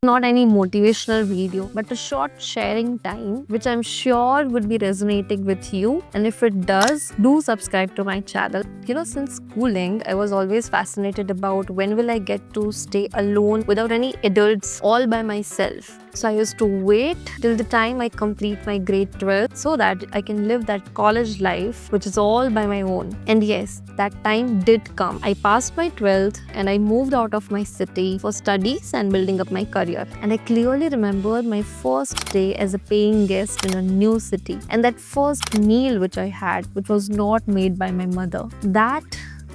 Not any motivational video, but a short sharing time, which I'm sure would be resonating with you. And if it does, do subscribe to my channel. Since schooling, I was always fascinated about when will I get to stay alone without any adults, all by myself. So I used to wait till the time I complete my grade 12 so that I can live that college life, which is all by my own. And yes, that time did come. I passed my 12th and I moved out of my city for studies and building up my career. And I clearly remember my first day as a paying guest in a new city. And that first meal which I had, which was not made by my mother. That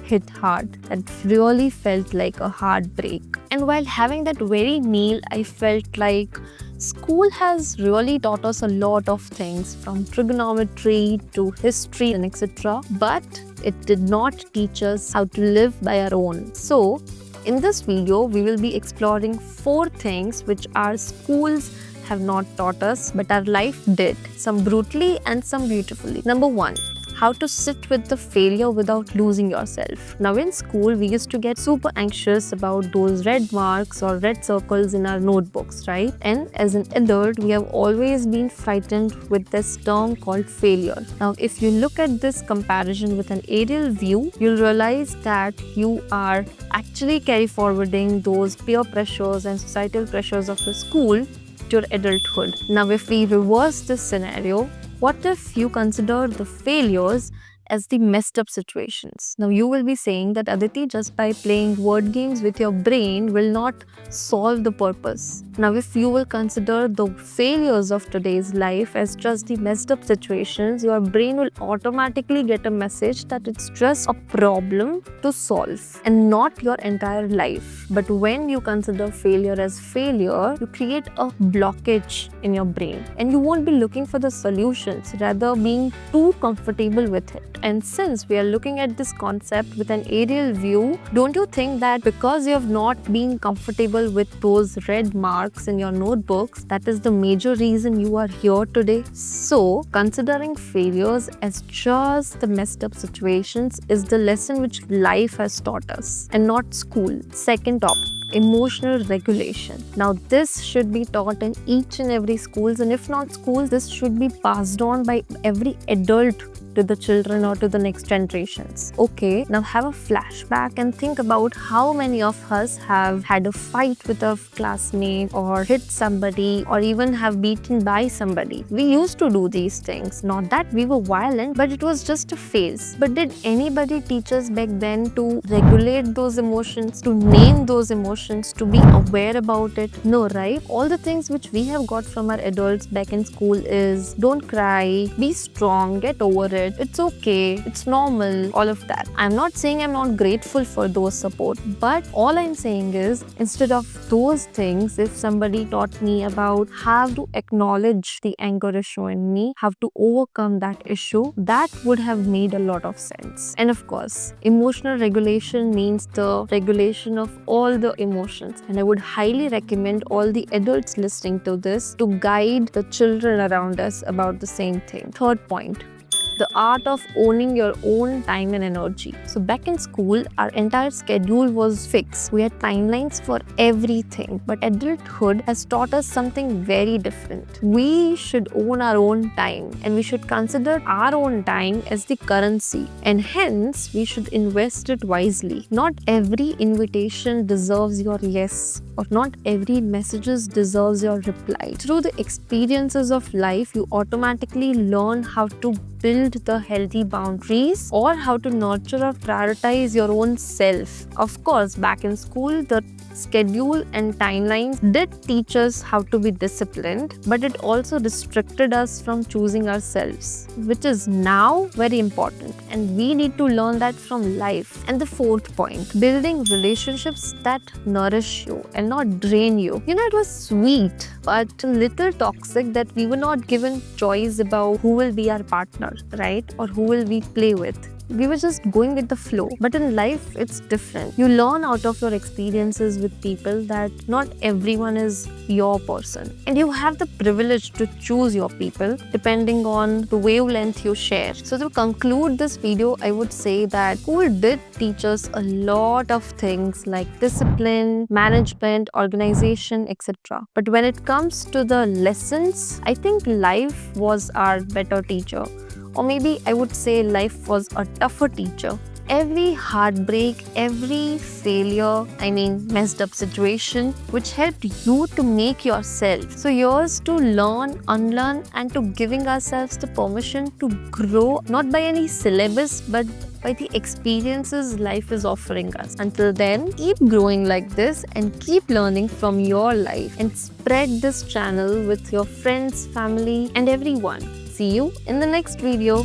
hit hard. That really felt like a heartbreak. And while having that very meal, I felt like school has really taught us a lot of things, from trigonometry to history and etc. But it did not teach us how to live by our own. So in this video, we will be exploring 4 things which our schools have not taught us, but our life did. Some brutally and some beautifully. Number 1. How to sit with the failure without losing yourself. Now in school, we used to get super anxious about those red marks or red circles in our notebooks, right? And as an adult, we have always been frightened with this term called failure. Now, if you look at this comparison with an aerial view, you'll realize that you are actually carry forwarding those peer pressures and societal pressures of the school to your adulthood. Now, if we reverse this scenario, what if you consider the failures as the messed up situations? Now you will be saying that Aditi, just by playing word games with your brain will not solve the purpose. Now if you will consider the failures of today's life as just the messed up situations, your brain will automatically get a message that it's just a problem to solve and not your entire life. But when you consider failure as failure, you create a blockage in your brain and you won't be looking for the solutions, rather being too comfortable with it. And since we are looking at this concept with an aerial view, don't you think that because you have not been comfortable with those red marks in your notebooks, that is the major reason you are here today? So, considering failures as just the messed up situations is the lesson which life has taught us and not school. Second topic. Emotional regulation. Now this should be taught in each and every schools, and if not schools, this should be passed on by every adult to the children or to the next generations. Okay, now have a flashback and think about how many of us have had a fight with a classmate or hit somebody or even have beaten by somebody. We used to do these things. Not that we were violent, but it was just a phase. But did anybody teach us back then to regulate those emotions, to name those emotions, to be aware about it? No, right? All the things which we have got from our adults back in school is don't cry, be strong, get over it. It's okay, it's normal, all of that. I'm not saying I'm not grateful for those support, but all I'm saying is instead of those things, if somebody taught me about how to acknowledge the anger issue in me, how to overcome that issue, that would have made a lot of sense. And of course, emotional regulation means the regulation of all the emotions. And I would highly recommend all the adults listening to this to guide the children around us about the same thing. Third point. The art of owning your own time and energy. So back in school, our entire schedule was fixed. We had timelines for everything. But adulthood has taught us something very different. We should own our own time and we should consider our own time as the currency. And hence, we should invest it wisely. Not every invitation deserves your yes, or not every messages deserves your reply. Through the experiences of life, you automatically learn how to build the healthy boundaries or how to nurture or prioritize your own self. Of course, back in school, the schedule and timelines did teach us how to be disciplined, but it also restricted us from choosing ourselves, which is now very important. And we need to learn that from life. And the fourth point, building relationships that nourish you and not drain you. It was sweet, but a little toxic that we were not given choice about who will be our partner, right? Or who will we play with. we were just going with the flow. But in life, it's different. You learn out of your experiences with people that not everyone is your person. And you have the privilege to choose your people depending on the wavelength you share. So to conclude this video, I would say that school did teach us a lot of things like discipline, management, organization, etc. But when it comes to the lessons, I think life was our better teacher. Or maybe I would say life was a tougher teacher. Every heartbreak, every failure, messed up situation, which helped you to make yourself. So yours to learn, unlearn, and to giving ourselves the permission to grow, not by any syllabus, but by the experiences life is offering us. Until then, keep growing like this and keep learning from your life and spread this channel with your friends, family, and everyone. See you in the next video.